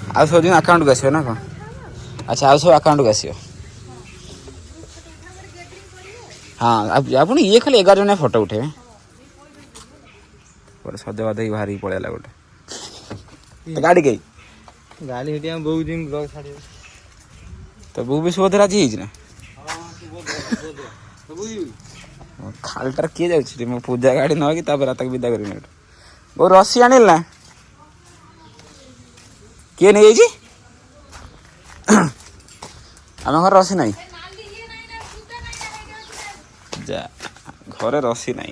आ सब दिन अकाउंट को आसो ना कौन? अच्छा आउ सब अकाउंट को आसो। हाँ आप ये खाली 11 जन फोटो उठे सजबाद ही बाहर पड़ेगा गोटे गाड़ी कहीं गाड़ी हेटी हम बहुत दिन ब्लॉग छाड़ी तो बू भी सुभद्रा राजी है ना खालटार किए जाऊँ मो पूजा गाड़ी न कि रात विदा कर वो रसी आनिल ना किए नहीं जाइए आम घर रसी ना जा घरे रसी ना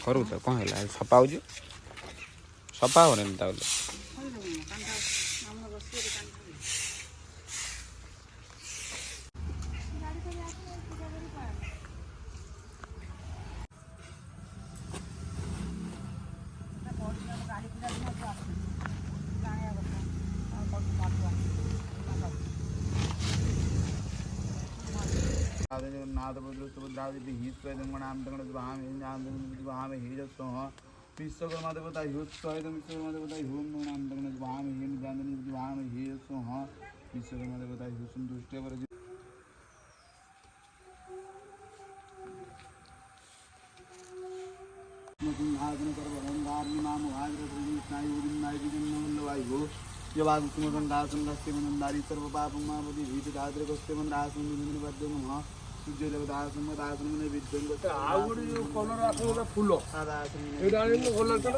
करू तो कौन है सफा हो सफा हो नाथ सुभद्रा विश्वकर्मा देवता विश्वकर्मा देवता विश्वकर्मा देवता संतुष्ट सर्व पाप मावती भीत दाद्र कस्ते मन रासन निधन बद्ध महा सूर्य देवता आसन दासन ने विद्यंग आ गुडी कलर आसन फूल सादा आसन एडा कलर